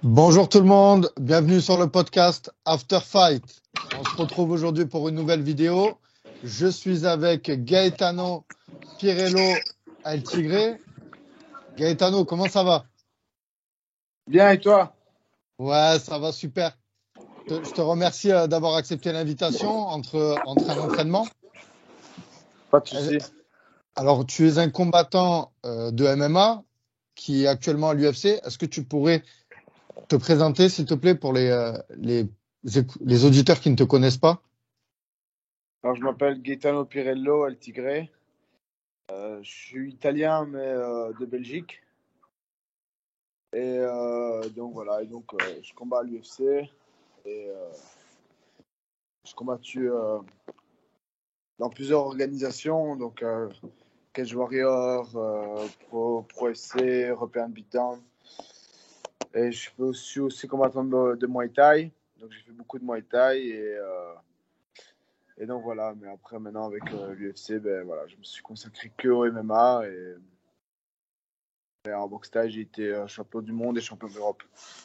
Bonjour tout le monde, bienvenue sur le podcast After Fight. On se retrouve aujourd'hui pour une nouvelle vidéo. Je suis avec Gaetano Pirello El Tigre. Gaetano, comment ça va? Bien, et toi? Ouais, ça va super. Je te remercie d'avoir accepté l'invitation entre un entraînement. Pas de Euh, souci. Alors, tu es un combattant de MMA qui est actuellement à l'UFC. Est-ce que tu pourrais te présenter, s'il te plaît, pour les auditeurs qui ne te connaissent pas? Alors, je m'appelle Gaetano Pirello El Tigre. Je suis italien, mais de Belgique. Donc voilà, je combats à l'UFC et j'ai combattu dans plusieurs organisations, donc Cage Warrior, Pro FC, European Beatdown. Et je suis aussi combattant de Muay Thai. Donc j'ai fait beaucoup de Muay Thai et donc voilà, mais après maintenant avec l'UFC, ben voilà, je me suis consacré que au MMA et en boxe thaï, j'ai été champion du monde et champion d'Europe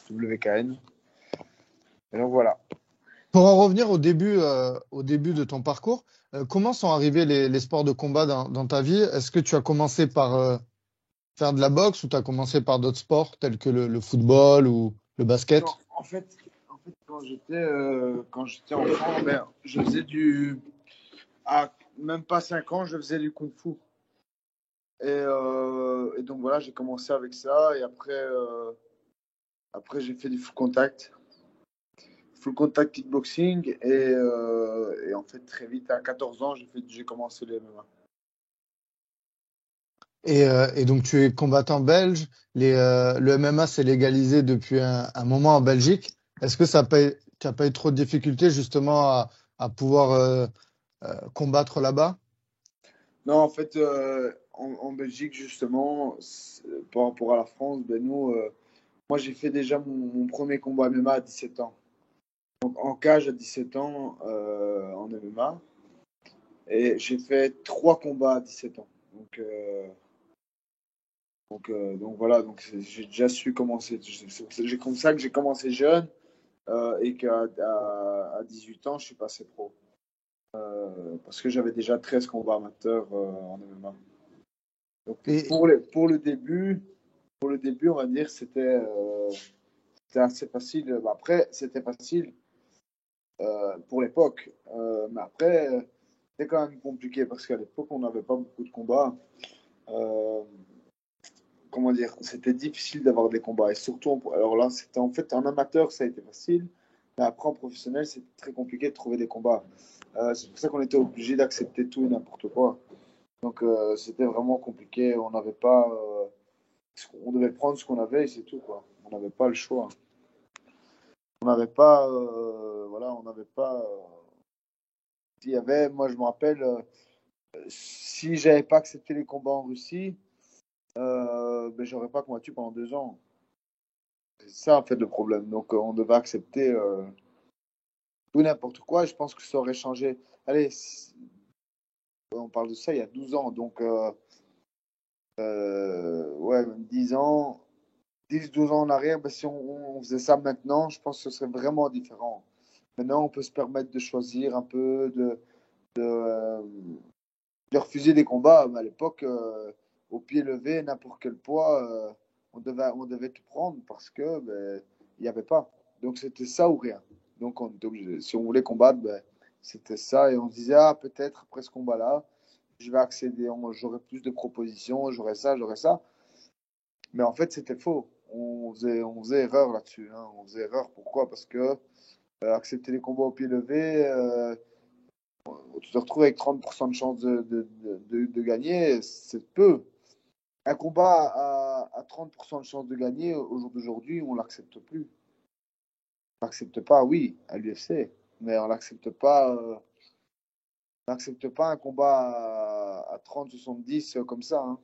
WKN. Et donc voilà. Pour en revenir au début de ton parcours, comment sont arrivés les sports de combat dans ta vie? Est-ce que tu as commencé par faire de la boxe ou tu as commencé par d'autres sports tels que le football ou le Non, basket? en fait quand j'étais enfant, ben, je faisais du à même pas 5 ans, je faisais du kung-fu. Et donc voilà, j'ai commencé avec ça et après j'ai fait du full contact kickboxing et en fait très vite à 14 ans, j'ai commencé le MMA. Et donc tu es combattant belge. Le MMA s'est légalisé depuis un moment en Belgique. Est-ce que tu n'as pas eu trop de difficultés justement à pouvoir combattre là-bas? Non, en fait, en Belgique, justement, par rapport à la France, ben nous, moi, j'ai fait déjà mon premier combat MMA à 17 ans. Donc, en cage à 17 ans, en MMA. Et j'ai fait 3 combats à 17 ans. Donc voilà, j'ai déjà su commencer. C'est comme ça que j'ai commencé jeune et qu'à 18 ans, je suis passé pro. Parce que j'avais déjà 13 combats amateurs en MMA. Donc Et, pour le début, on va dire, c'était assez facile. Bah, après, c'était facile pour l'époque. Mais après, c'était quand même compliqué parce qu'à l'époque, on n'avait pas beaucoup de combats. Euh, Comment dire, c'était difficile d'avoir des combats. Et surtout, alors là, c'était en fait en amateur, ça a été facile. Mais après, en professionnel, c'était très compliqué de trouver des combats. C'est pour ça qu'on était obligé d'accepter tout et n'importe quoi. Donc, c'était vraiment compliqué. On n'avait pas. On devait prendre ce qu'on avait et c'est tout, quoi. On n'avait pas le choix. On n'avait pas, voilà, on n'avait pas. Il y avait, moi je me rappelle, si j'avais pas accepté les combats en Russie, ben j'aurais pas combattu pendant 2 ans. C'est ça en fait le problème. Donc on devait accepter tout et n'importe quoi. Et je pense que ça aurait changé. Allez, on parle de ça il y a 12 ans, donc ouais, 10 ans, 10 12 ans en arrière. Ben, si on faisait ça maintenant, je pense que ce serait vraiment différent. Maintenant, on peut se permettre de choisir un peu, de refuser des combats. Mais à l'époque, au pied levé, n'importe quel poids, on devait tout prendre parce que ben, il n'y avait pas. Donc c'était ça ou rien. Donc on était obligé. Si on voulait combattre, ben, c'était ça. Et on se disait, ah, peut-être après ce combat-là, je vais accéder, j'aurai plus de propositions, j'aurai ça, j'aurai ça. Mais en fait, c'était faux. On faisait erreur là-dessus, hein. On faisait erreur. Pourquoi? Parce que accepter les combats au pied levé, tu te retrouves avec 30% de chance de gagner, c'est peu. Un combat à 30% de chance de gagner, au jour d'aujourd'hui, on ne l'accepte plus. On l'accepte pas, oui, à l'UFC, mais on n'accepte pas un combat à 30-70 comme ça, hein.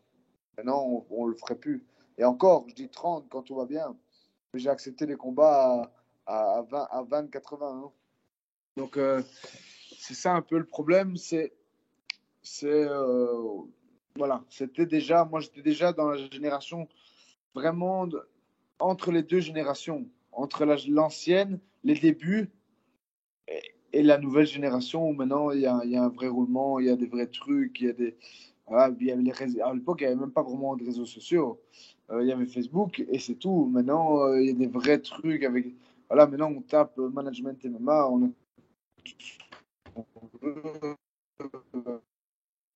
Maintenant, on ne le ferait plus. Et encore, je dis 30 quand tout va bien. Mais j'ai accepté les combats à 20-80, hein. Donc, c'est ça un peu le problème. C'est voilà, moi j'étais déjà dans la génération vraiment entre les deux générations. entre l'ancienne, les débuts et la nouvelle génération où maintenant il y a un vrai roulement, il y a des vrais trucs, il y a des. Voilà, il y avait à l'époque, il n'y avait même pas vraiment de réseaux sociaux. Il y avait Facebook et c'est tout. Maintenant, il y a des vrais trucs avec. Voilà, maintenant on tape management MMA,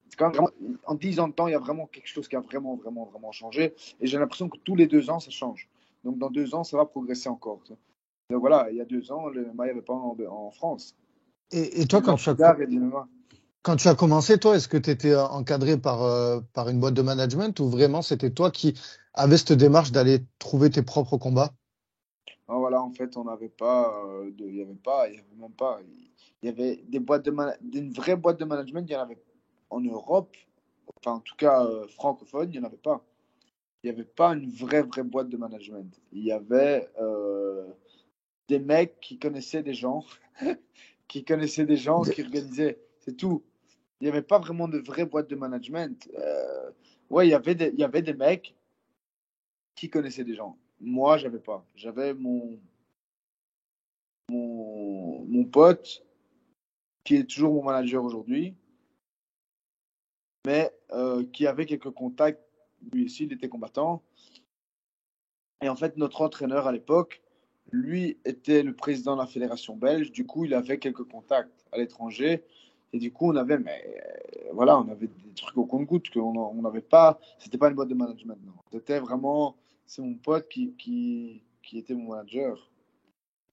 c'est quand même en 10 ans de temps, il y a vraiment quelque chose qui a vraiment, vraiment, vraiment changé. Et j'ai l'impression que tous les 2 ans, ça change. Donc dans 2 ans, ça va progresser encore. Donc voilà, il y a 2 ans, le MMA, il n'y avait pas en France. Et Il toi, y avait Antigar et le MMA. quand tu as commencé, toi, est-ce que tu étais encadré par une boîte de management ou vraiment c'était toi qui avais cette démarche d'aller trouver tes propres combats? Ah, voilà, en fait, on n'avait pas, il y avait pas, il y avait même pas. Il y avait des une vraie boîte de management, il y en avait en Europe, enfin en tout cas francophone, il n'y en avait pas. Il n'y avait pas une vraie boîte de management. Il y avait des mecs qui connaissaient des gens, qui connaissaient des gens, qui organisaient. C'est tout. Il n'y avait pas vraiment de vraie boîte de management. Ouais, il y avait des mecs qui connaissaient des gens. Moi, j'avais pas. J'avais mon pote, qui est toujours mon manager aujourd'hui, mais qui avait quelques contacts. Lui aussi, il était combattant. Et en fait, notre entraîneur à l'époque, lui était le président de la fédération belge. Du coup, il avait quelques contacts à l'étranger. Et du coup, on avait, voilà, on avait des trucs au compte-gouttes qu'on on n'avait pas. C'était pas une boîte de management, non. C'était vraiment, c'est mon pote qui était mon manager.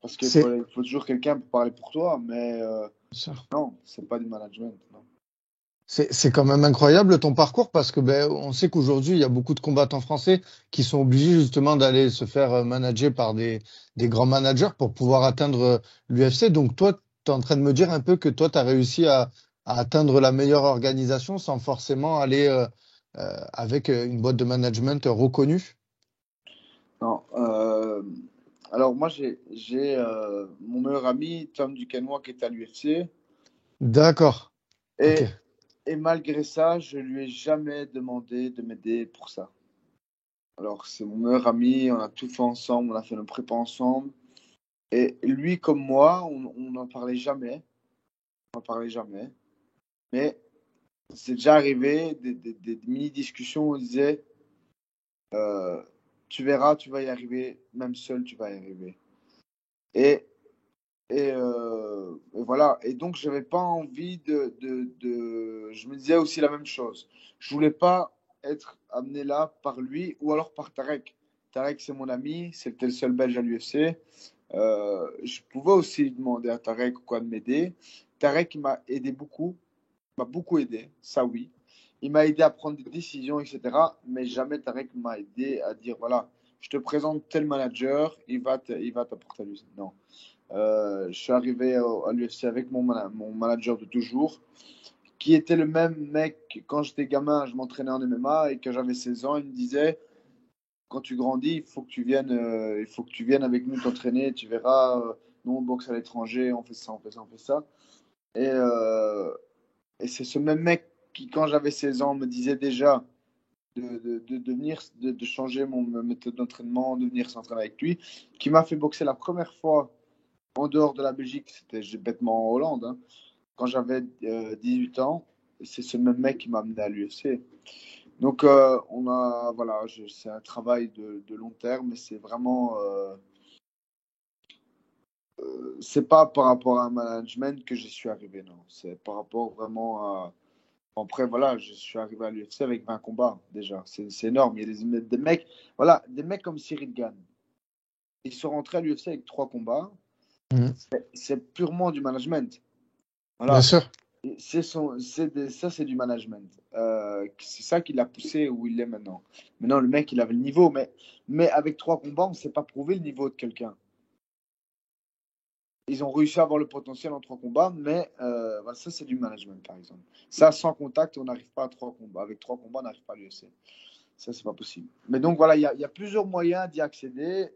Parce qu'il C'est faut toujours quelqu'un pour parler pour toi, mais ça. non, c'est pas du management. Non. C'est quand même incroyable ton parcours parce que ben, on sait qu'aujourd'hui, il y a beaucoup de combattants français qui sont obligés justement d'aller se faire manager par des grands managers pour pouvoir atteindre l'UFC. Donc toi, tu es en train de me dire un peu que toi, tu as réussi à atteindre la meilleure organisation sans forcément aller avec une boîte de management reconnue. Non, alors moi j'ai mon meilleur ami Tom Duquesnoy qui est à l'UFC D'accord. Ok. et, et malgré ça je lui ai jamais demandé de m'aider pour ça. Alors c'est mon meilleur ami, on a tout fait ensemble, on a fait nos prépas ensemble et lui comme moi on n'en parlait jamais, on n'en parlait jamais. Mais c'est déjà arrivé des mini discussions où on disait euh, tu verras, tu vas y arriver, même seul tu vas y arriver. Et et voilà. Et donc, j'avais pas envie Je me disais aussi la même chose. Je voulais pas être amené là par lui ou alors par Tarek. Tarek, c'est mon ami, c'était le seul Belge à l'UFC. Je pouvais aussi demander à Tarek quoi de m'aider. Tarek, il m'a aidé beaucoup, m'a beaucoup aidé, ça oui. Il m'a aidé à prendre des décisions, etc. Mais jamais Tarek m'a aidé à dire voilà, je te présente tel manager, il va t'apporter lui. Non. Je suis arrivé à l'UFC avec mon manager de toujours, qui était le même mec quand j'étais gamin, je m'entraînais en MMA et que j'avais 16 ans, il me disait quand tu grandis, il faut que tu viennes avec nous t'entraîner, tu verras, nous on boxe à l'étranger, on fait ça, on fait ça, on fait ça. Et, euh, et c'est ce même mec qui, quand j'avais 16 ans, me disait déjà de venir, de changer ma méthode d'entraînement, de venir s'entraîner avec lui, qui m'a fait boxer la première fois en dehors de la Belgique, j'ai bêtement en Hollande, hein. Quand j'avais 18 ans, c'est ce même mec qui m'a amené à l'UFC. Donc, voilà, c'est un travail de long terme, mais c'est vraiment, c'est pas par rapport à un management que j'y suis arrivé, non. C'est par rapport vraiment à. Après, voilà, je suis arrivé à l'UFC avec 20 combats déjà. C'est énorme. Il y a des mecs, voilà, des mecs comme Cyril Gann. Ils sont rentrés à l'UFC avec 3 combats. Mhm. C'est purement du management. Bien Voilà. sûr. Ça, c'est du management. C'est ça qui l'a poussé où il est maintenant. Maintenant, le mec, il avait le niveau, mais avec 3 combats, on ne sait pas prouver le niveau de quelqu'un. Ils ont réussi à avoir le potentiel en 3 combats, mais voilà, ça, c'est du management, par exemple. Ça, sans contact, on n'arrive pas à 3 combats. Avec 3 combats, on n'arrive pas à l'UFC. Ça, c'est pas possible. Mais donc, voilà, il y a plusieurs moyens d'y accéder.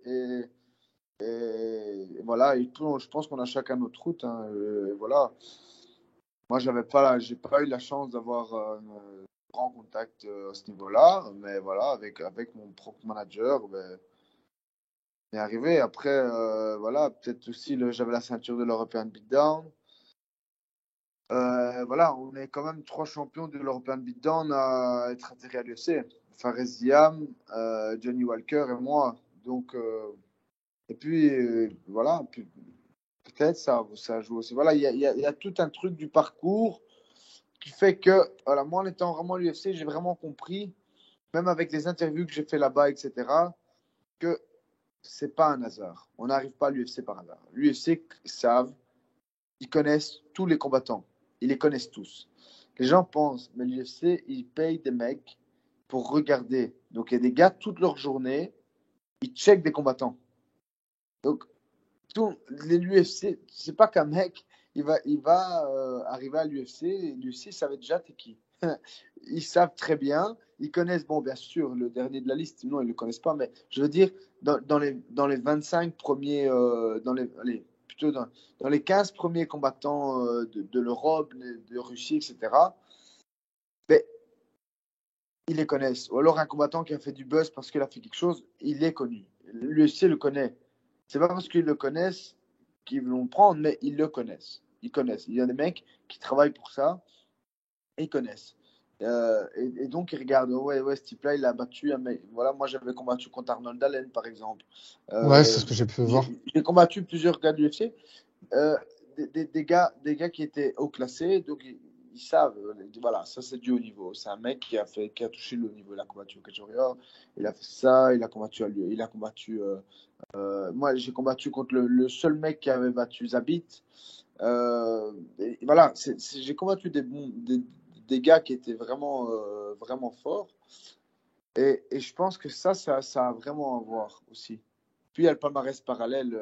Et voilà, je pense qu'on a chacun notre route, hein, voilà. Moi, j'ai pas eu la chance d'avoir un grand contact à ce niveau-là, mais voilà, avec mon propre manager, ben, est arrivé. Après, voilà, peut-être aussi, j'avais la ceinture de l'European Beatdown. Voilà, on est quand même 3 champions de l'European Beatdown à être atterrés à l'UFC. Fares Ziam, Johnny Walker et moi. Donc, et puis, voilà, peut-être ça joue aussi. Voilà, il y a tout un truc du parcours qui fait que, voilà, moi, en étant vraiment à l'UFC, j'ai vraiment compris, même avec les interviews que j'ai fait là-bas, etc., que c'est pas un hasard. On n'arrive pas à l'UFC par hasard. L'UFC savent, ils connaissent tous les combattants. Ils les connaissent tous. Les gens pensent, mais l'UFC, ils payent des mecs pour regarder. Donc, il y a des gars, toute leur journée, ils checkent des combattants. Donc, l'UFC, c'est pas qu'un mec, il va arriver à l'UFC, et l'UFC savait déjà t'es qui. Ils savent très bien, ils connaissent, bon, bien sûr, le dernier de la liste, non, ils ne le connaissent pas, mais je veux dire, dans les 25 premiers, plutôt dans les 15 premiers combattants de l'Europe, de Russie, etc., mais ils les connaissent. Ou alors un combattant qui a fait du buzz parce qu'il a fait quelque chose, il est connu. L'UFC le connaît. C'est pas parce qu'ils le connaissent qu'ils vont le prendre, mais ils le connaissent. Ils connaissent. Il y a des mecs qui travaillent pour ça et ils connaissent. Et donc ils regardent, ouais, ce type-là, il a battu un mec. Voilà, moi j'avais combattu contre Arnold Allen, par exemple. Ouais, c'est Euh, ce que j'ai pu voir. j'ai combattu plusieurs gars de l'UFC, euh, des gars qui étaient haut classés, donc ils savent, voilà, ça c'est du haut niveau. C'est un mec qui a touché le haut niveau. Il a combattu au Cage Warrior, il a fait ça, il a combattu à lui, il a combattu. Moi, j'ai combattu contre le seul mec qui avait battu Zabit. Et voilà, j'ai combattu des gars qui étaient vraiment, vraiment forts. Et je pense que ça a vraiment à voir aussi. Puis il y a le palmarès parallèle.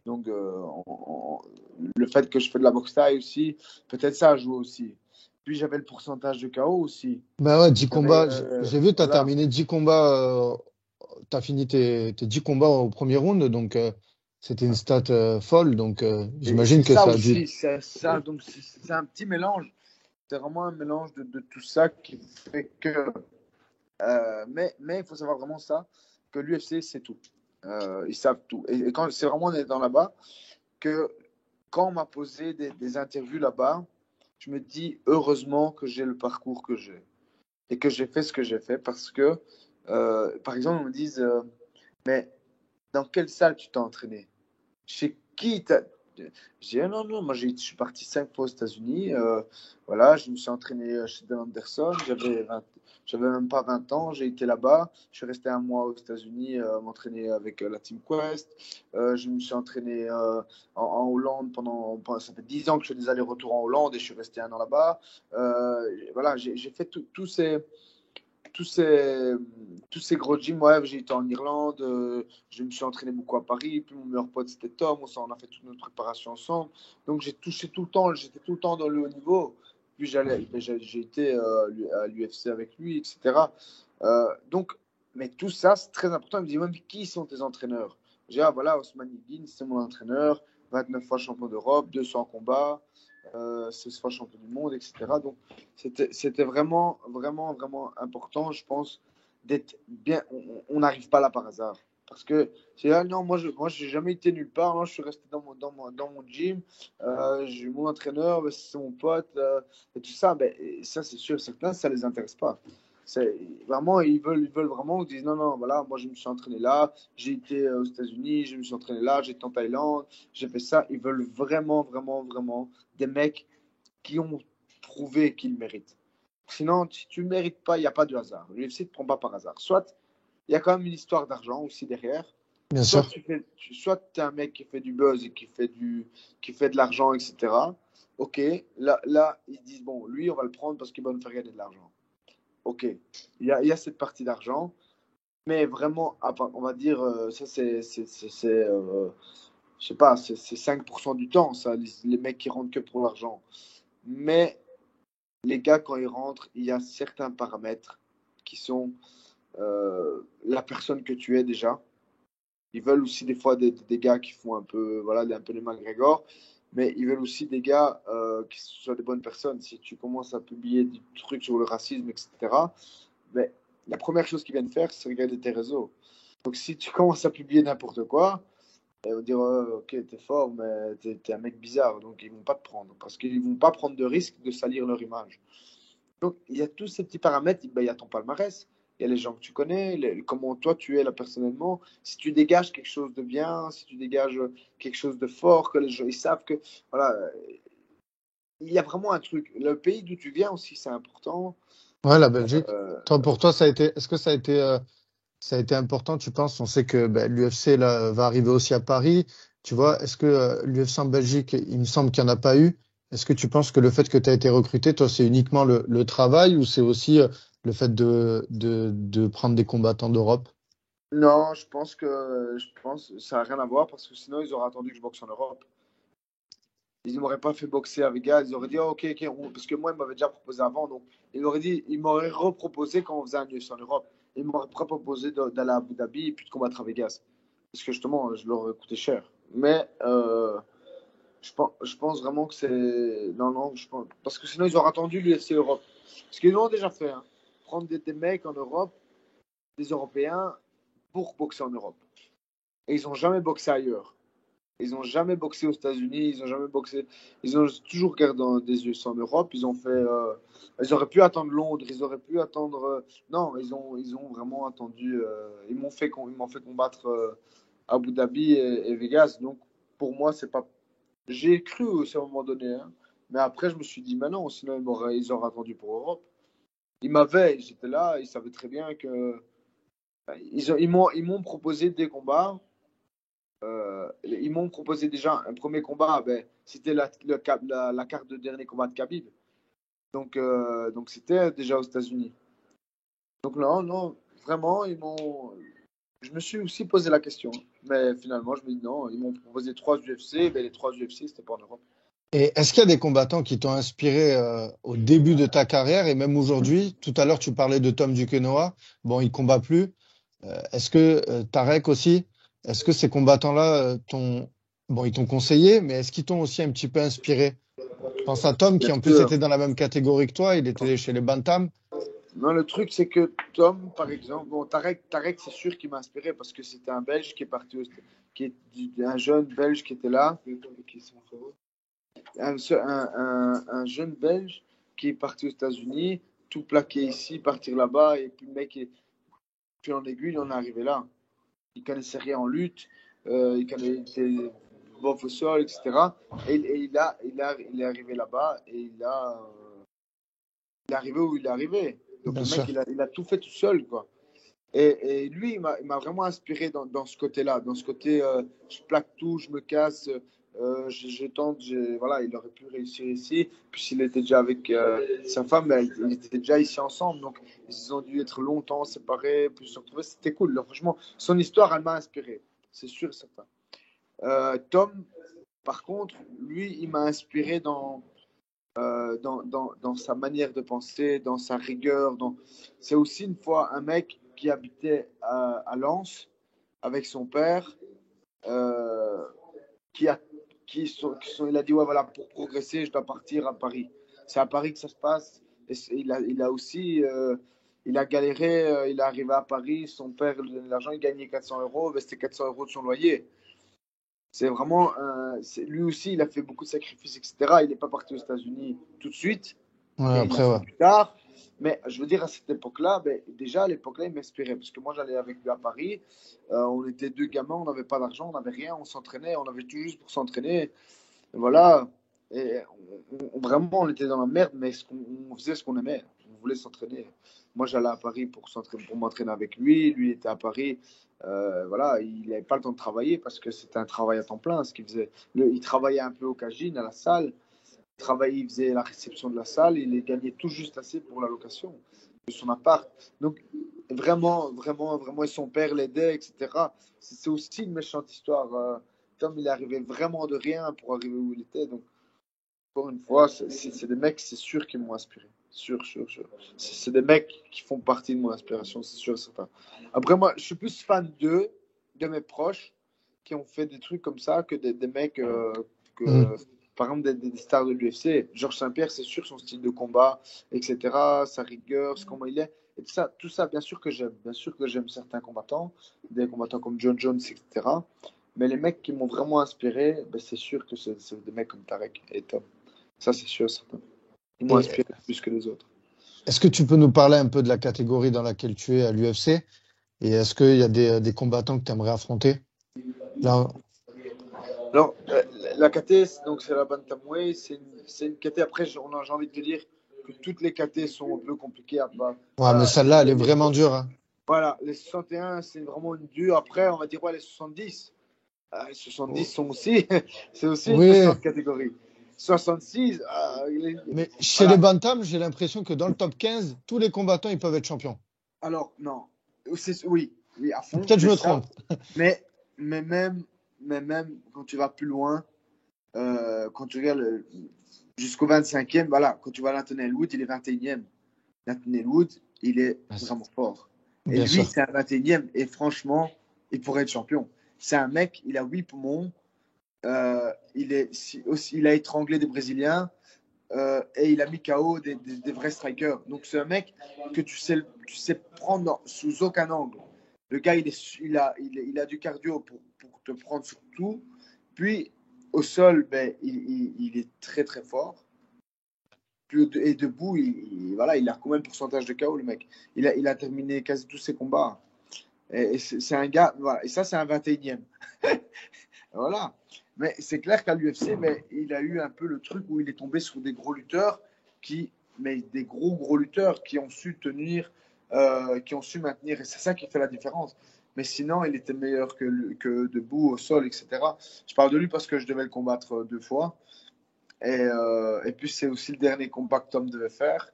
Donc, le fait que je fais de la boxe taille aussi, peut-être ça a joué aussi. Puis j'avais le pourcentage de KO aussi. Bah ouais, 10 J'avais, combats. J'ai vu, tu as voilà. terminé 10 combats. Tu as fini tes 10 combats au premier round. Donc, c'était une stat folle. Donc, Et c'est j'imagine que ça ça a dû. aussi. Donc, c'est un petit mélange. C'est vraiment un mélange de tout ça qui fait que. Mais il faut savoir vraiment ça, que l'UFC, c'est tout. Ils savent tout. Et quand c'est vraiment en étant là-bas, que quand on m'a posé des interviews là-bas, je me dis heureusement que j'ai le parcours que j'ai et que j'ai fait ce que j'ai fait parce que, par exemple, on me dit mais dans quelle salle tu t'es entraîné? Chez qui t'as... J'ai dit, ah non, non, moi je suis parti 5 fois aux États-Unis. Voilà, je me suis entraîné chez Dan Anderson. J'avais même pas 20 ans. J'ai été là-bas. Je suis resté un mois aux États-Unis m'entraîner avec la Team Quest. Je me suis entraîné en Hollande ça fait 10 ans que je fais des allers-retours en Hollande et je suis resté un an là-bas. Voilà, j'ai fait tous ces, tous ces gros gyms, ouais, j'ai été en Irlande, je me suis entraîné beaucoup à Paris, puis mon meilleur pote c'était Tom, on a fait toute notre préparation ensemble. Donc j'ai touché tout le temps, j'étais tout le temps dans le haut niveau. Puis j'ai été à l'UFC avec lui, etc. Donc, mais tout ça, c'est très important. Il me dit même qui sont tes entraîneurs? J'ai dit, ah voilà, Osman Yigin, c'est mon entraîneur, 29 fois champion d'Europe, 200 combats, 16 fois champion du monde, etc. Donc, c'était vraiment, vraiment, vraiment important, je pense, d'être bien. On n'arrive pas là par hasard. Parce que c'est là, non, moi, j'ai jamais été nulle part. Moi, je suis resté dans mon gym. J'ai mon entraîneur, c'est mon pote, et tout ça. Ben, et ça, c'est sûr, certains, ça les intéresse pas. C'est vraiment, ils veulent vraiment, ils disent non, non, voilà, moi, je me suis entraîné là, j'ai été aux États-Unis, je me suis entraîné là, j'ai été en Thaïlande, j'ai fait ça. Ils veulent vraiment, vraiment, vraiment des mecs qui ont prouvé qu'ils méritent. Sinon, si tu ne mérites pas, il n'y a pas de hasard. L'UFC ne te prend pas par hasard. Soit il y a quand même une histoire d'argent aussi derrière. Bien Soit sûr. soit tu es un mec qui fait du buzz et qui fait de l'argent, etc. Ok, là, ils disent, bon, lui, on va le prendre parce qu'il va nous faire gagner de l'argent. Ok, il y a cette partie d'argent, mais vraiment, on va dire, ça, je sais pas, c'est 5% du temps, ça, les mecs qui rentrent que pour l'argent. Mais les gars, quand ils rentrent, il y a certains paramètres qui sont la personne que tu es déjà. Ils veulent aussi des fois des gars qui font un peu, voilà, un peu les McGregor, mais ils veulent aussi des gars qui soient des bonnes personnes. Si tu commences à publier des trucs sur le racisme, etc., mais la première chose qu'ils viennent faire, c'est regarder tes réseaux. Donc, si tu commences à publier n'importe quoi, ils vont dire ok, t'es fort, mais t'es un mec bizarre. Donc, ils vont pas te prendre parce qu'ils vont pas prendre de risque de salir leur image. Donc, il y a tous ces petits paramètres. Ben, il y a ton palmarès, il y a les gens que tu connais, comment toi tu es là personnellement. Si tu dégages quelque chose de bien, si tu dégages quelque chose de fort, que les gens ils savent que. Voilà, il y a vraiment un truc. Le pays d'où tu viens aussi, c'est important. Ouais, la Belgique. Euh, Toi, pour toi, est-ce que ça a été important, tu penses? On sait que ben, l'UFC là, va arriver aussi à Paris. Tu vois, est-ce que l'UFC en Belgique, il me semble qu'il n'y en a pas eu. Est-ce que tu penses que le fait que tu as été recruté, toi, c'est uniquement le travail ou c'est aussi le fait de prendre des combattants d'Europe? non, je pense que ça n'a rien à voir parce que sinon ils auraient attendu que je boxe en Europe. Ils ne m'auraient pas fait boxer à Vegas. Ils auraient dit oh, ok, ok, parce que moi ils m'avaient déjà proposé avant, donc ils m'auraient reproposé quand on faisait un UFC en Europe. Ils m'auraient pas proposé d'aller à Abu Dhabi et puis de combattre à Vegas parce que justement je leur ai coûté cher. Mais je pense vraiment que c'est non non, je pense parce que sinon ils auraient attendu l'UFC Europe. Parce qu'ils l'ont déjà fait, hein. Prendre des mecs en Europe, des Européens pour boxer en Europe. Et ils n'ont jamais boxé ailleurs. Ils n'ont jamais boxé aux États-Unis, ils ont jamais boxé. Ils ont toujours regardé dans des yeux en Europe. Ils ont fait. Ils auraient pu attendre Londres, ils auraient pu attendre. Non, ils ont vraiment attendu. Ils m'ont fait combattre Abu Dhabi et Vegas. Donc pour moi, c'est pas. J'ai cru aussi à un moment donné, hein. Mais après, je me suis dit, mais non, sinon ils auraient attendu pour Europe. J'étais là, ils savaient très bien que. Ils m'ont proposé des combats. Ils m'ont proposé déjà un premier combat, ben, c'était la carte de dernier combat de Khabib. Donc c'était déjà aux États-Unis. Donc non, non, vraiment, je me suis aussi posé la question. Mais finalement, je me dis non, ils m'ont proposé 3 UFC, ben, les 3 UFC, c'était pas en Europe. Et est-ce qu'il y a des combattants qui t'ont inspiré au début de ta carrière et même aujourd'hui? Tout à l'heure, tu parlais de Tom Duquesnoy. Bon, il combat plus. Est-ce que Tarek aussi, est-ce que ces combattants-là bon, ils t'ont conseillé, mais est-ce qu'ils t'ont aussi un petit peu inspiré? Je pense à Tom qui Bien en plus sûr. était dans la même catégorie que toi, il était chez les Bantam. Non, le truc, c'est que Tom, par exemple, bon, Tarek c'est sûr qu'il m'a inspiré parce que c'était un Belge qui est parti, un jeune Belge qui était là. Un jeune Belge qui est parti aux États-Unis, tout plaqué ici, partir là-bas, et puis le mec, puis en aiguille, on est arrivé là. Il connaissait rien en lutte, il était bof au sol, etc. Et il est arrivé là-bas et il est arrivé où il est arrivé. Donc Bien le mec, sûr. il a tout fait tout seul, quoi. Et lui, il m'a vraiment inspiré dans ce côté-là, dans ce côté, je plaque tout, je me casse, je tente, voilà, il aurait pu réussir ici, puisqu'il était déjà avec sa femme, mais ils étaient déjà ici ensemble, donc ils ont dû être longtemps séparés, puis se retrouver, c'était cool. Alors, franchement, son histoire, elle m'a inspiré, c'est sûr et certain. Tom, par contre, lui, il m'a inspiré dans sa manière de penser, dans sa rigueur. C'est aussi une fois un mec qui habitait à Lens avec son père, euh, qui a, il a dit ouais voilà pour progresser je dois partir à Paris. C'est à Paris que ça se passe. Et il a aussi il a galéré, il est arrivé à Paris, son père lui donnait l'argent, il gagnait 400 euros, c'était 400 euros de son loyer. C'est vraiment, lui aussi, il a fait beaucoup de sacrifices, etc. Il n'est pas parti aux États-Unis tout de suite. Ouais, Et il l'a après, fait ouais. plus tard. Mais je veux dire, à cette époque-là, ben, déjà à l'époque-là, il m'inspirait. Parce que moi, j'allais avec lui à Paris. On était deux gamins, on n'avait pas d'argent, on n'avait rien, on s'entraînait, on avait tout juste pour s'entraîner. Et voilà. Et vraiment, on était dans la merde, mais on faisait ce qu'on aimait. On voulait s'entraîner. Moi, j'allais à Paris pour m'entraîner avec lui. Lui, il était à Paris. Voilà, il n'avait pas le temps de travailler parce que c'était un travail à temps plein ce qu'il faisait. Il travaillait un peu au Cagine, à la salle. Il faisait la réception de la salle. Il gagnait tout juste assez pour la location de son appart. Donc, vraiment, vraiment, vraiment, et son père l'aidait, etc. C'est aussi une méchante histoire. Comme il est arrivé vraiment de rien pour arriver où il était. Donc, encore une fois, c'est des mecs, c'est sûr, qui m'ont inspiré. Sûr, sûr, sûr. C'est des mecs qui font partie de mon inspiration, c'est sûr et certain. Après, moi, je suis plus fan d'eux, de mes proches, qui ont fait des trucs comme ça, que des mecs, Hmm. par exemple, des stars de l'UFC. Georges Saint-Pierre, c'est sûr, son style de combat, etc., sa rigueur, comment il est. Et tout ça, bien sûr que j'aime. Bien sûr que j'aime certains combattants, des combattants comme John Jones, etc. Mais les mecs qui m'ont vraiment inspiré, ben, c'est sûr que c'est des mecs comme Tarek et Tom. Ça, c'est sûr, certain. Ils m'ont Et inspiré plus que les autres. est-ce que tu peux nous parler un peu de la catégorie dans laquelle tu es à l'UFC? Et est-ce qu'il y a des combattants que tu aimerais affronter? Là, Alors, la KT, donc c'est la Bantamweight, c'est une KT. Après, j'ai envie de te dire que toutes les KT sont un peu compliquées à pas. ouais, mais Voilà, celle-là, elle est vraiment dure, hein. voilà, les 61, c'est vraiment une dure. Après, on va dire, ouais, les 70. Les 70 Oh. sont aussi, c'est aussi une Oui, méchante catégorie. 66, mais chez les voilà. bantams, j'ai l'impression que dans le top 15, tous les combattants, ils peuvent être champions. Alors, non. Oui, oui, à fond, Peut-être je mais me ça, trompe. mais, mais même, mais même quand tu vas plus loin, quand tu regardes jusqu'au 25e, voilà, quand tu vois Nathaniel Wood, il est 21e. Nathaniel Wood, il est vraiment fort. Et Bien lui, sûr. c'est un 21e, et franchement, il pourrait être champion. C'est un mec, il a 8 poumons, il a étranglé des Brésiliens, et il a mis KO des vrais strikers. Donc c'est un mec que tu sais prendre sous aucun angle. Le gars, il a du cardio pour te prendre sur tout. Puis au sol, ben, il est très très fort. Et debout, voilà, il a combien de pourcentage de KO, le mec? Il a terminé quasi tous ses combats. Et c'est un gars, voilà. Et ça, c'est un 21e. Voilà. Mais c'est clair qu'à l'UFC, mais il a eu un peu le truc où il est tombé sur des gros lutteurs mais des gros lutteurs qui ont su tenir, qui ont su maintenir. Et c'est ça qui fait la différence. Mais sinon, il était meilleur que debout, au sol, etc. Je parle de lui parce que je devais le combattre 2 fois. Et puis, c'est aussi le dernier combat que Tom devait faire.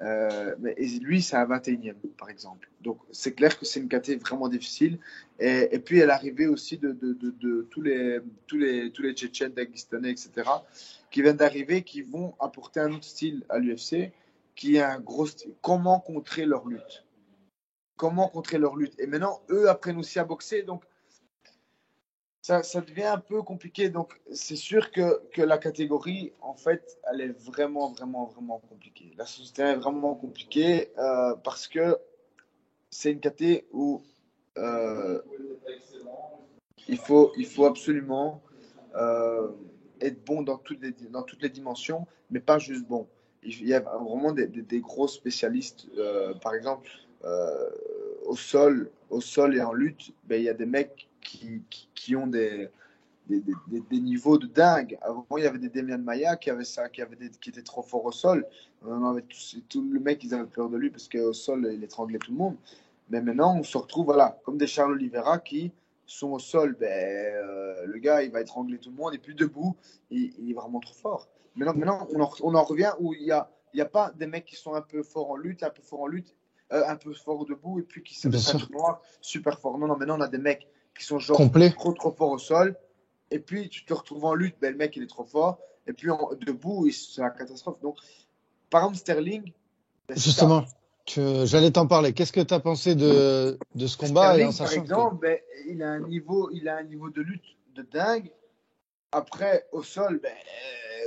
Et lui, c'est un 21e, par exemple. Donc, c'est clair que c'est une catégorie vraiment difficile. Et puis, elle arrivait aussi de tous les Tchétchènes, Daguestanais, etc., qui viennent d'arriver, qui vont apporter un autre style à l'UFC, qui est un gros style. Comment contrer leur lutte? Comment contrer leur lutte? Et maintenant, eux apprennent aussi à boxer. Donc, ça devient un peu compliqué. Donc, c'est sûr que la catégorie, en fait, elle est vraiment compliquée. La société est vraiment compliquée parce que c'est une catégorie où euh, il faut absolument être bon dans toutes les dimensions, mais pas juste bon. Il y a vraiment des gros spécialistes. Par exemple, euh, au sol et en lutte, ben, il y a des mecs qui ont des niveaux de dingue. Avant, il y avait des Demian Maia qui avaient ça, qui étaient trop forts au sol. On avait tout le mec, ils avaient peur de lui parce qu'au sol, il étranglait tout le monde. Mais maintenant, on se retrouve, voilà, comme des Charles Oliveira qui sont au sol. Ben, le gars, il va étrangler tout le monde. Et puis debout, il est vraiment trop fort. Maintenant on en revient où il y a pas des mecs qui sont un peu forts en lutte, un peu forts debout, et puis qui sont des Bien sûr. ceintures noires super forts. Non, maintenant, on a des mecs qui sont genre Complet. trop forts au sol. Et puis, tu te retrouves en lutte, ben, le mec, il est trop fort. Et puis, debout, c'est la catastrophe. Donc, par exemple, Sterling, ben, c'est ça. Justement, j'allais t'en parler. Qu'est-ce que tu as pensé de ce combat et en Sterling, par sachant que. exemple, ben, il a un niveau de lutte de dingue. Après, au sol, ben,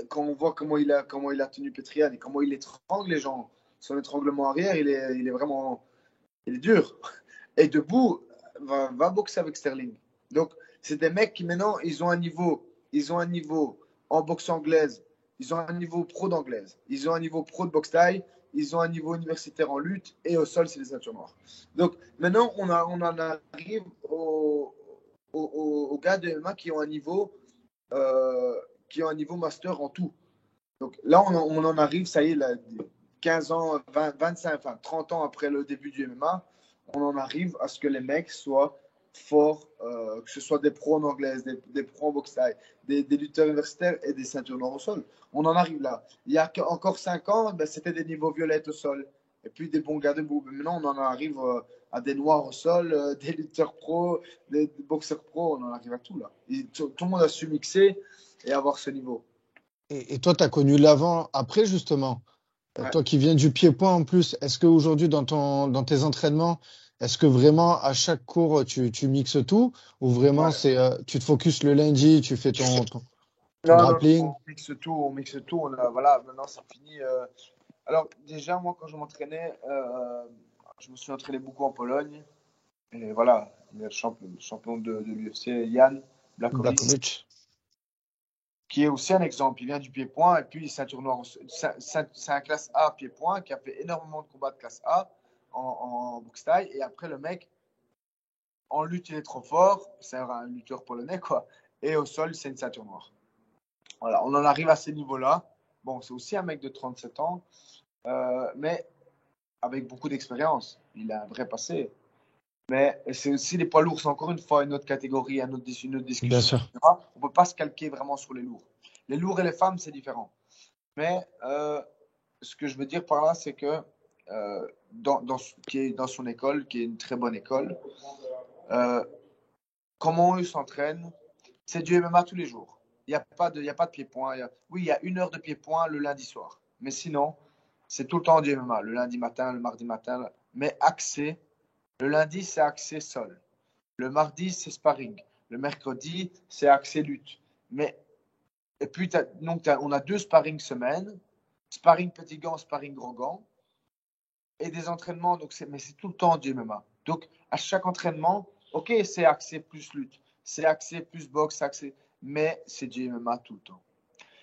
quand on voit comment il a tenu Petrian et comment il étrangle les gens, son étranglement arrière, il est vraiment, il est dur. Et debout, va boxer avec Sterling. Donc, c'est des mecs qui maintenant, ils ont un niveau en boxe anglaise, ils ont un niveau pro d'anglaise, ils ont un niveau pro de boxe thaï, ils ont un niveau universitaire en lutte, et au sol, c'est les ceintures noires. Donc, maintenant, on en arrive aux gars de MMA euh, qui ont un niveau master en tout. Donc là, on en arrive, ça y est, là, 15 ans, 20, 25, enfin 30 ans après le début du MMA, on en arrive à ce que les mecs soient forts, que ce soit des pros en anglaise, des pros en boxe thaï, des lutteurs universitaires et des ceintures noires au sol. On en arrive là. Il y a encore 5 ans, ben, c'était des niveaux violettes au sol. Et puis des bons gars debout. Mais maintenant, on en arrive à des noirs au sol, des lutteurs pros, des boxeurs pros, on en arrive à tout là. Et tout le monde a su mixer et avoir ce niveau. Et toi, tu as connu l'avant, après, justement. Ouais. Toi qui viens du pied-point en plus, est-ce qu'aujourd'hui, dans tes entraînements, est-ce que vraiment à chaque cours, tu mixes tout? Ou vraiment, Ouais. c'est, tu te focuses le lundi, tu fais ton Non, non, grappling? on mixe tout. Voilà, maintenant, c'est fini. Alors, déjà, moi, quand je m'entraînais, je me suis entraîné beaucoup en Pologne. Et voilà, il y a le champion de l'UFC, Jan Blachowicz, Blakovic. qui est aussi un exemple. Il vient du pied-point et puis ceinture noire. C'est un classe A pied-point qui a fait énormément de combats de classe A en boxe thaï. Et après, le mec, en lutte, il est trop fort. C'est un lutteur polonais, quoi. Et au sol, c'est une ceinture noire. Voilà, on en arrive à ces niveaux-là. Bon, c'est aussi un mec de 37 ans, mais avec beaucoup d'expérience. Il a un vrai passé. Mais c'est aussi les poids lourds, c'est encore une fois une autre catégorie, une autre Bien discussion, sûr. etc. On ne peut pas se calquer vraiment sur les lourds. Les lourds et les femmes, c'est différent. Mais ce que je veux dire par là, c'est que qui est dans son école, qui est une très bonne école, comment eux s'entraînent, c'est du MMA tous les jours. Il n'y a pas de pied-point. Oui, il y a 1 heure de pied-point le lundi soir. Mais sinon, c'est tout le temps du MMA, le lundi matin, le mardi matin. Mais axé, le lundi, c'est axé sol. Le mardi, c'est sparring. Le mercredi, c'est axé lutte. Mais, et puis, on a 2 sparring semaines. Sparring petit gant, sparring gros gant. Et des entraînements, mais c'est tout le temps du MMA. Donc, à chaque entraînement, ok, c'est axé plus lutte. C'est axé plus boxe, axé, mais c'est du MMA tout le temps.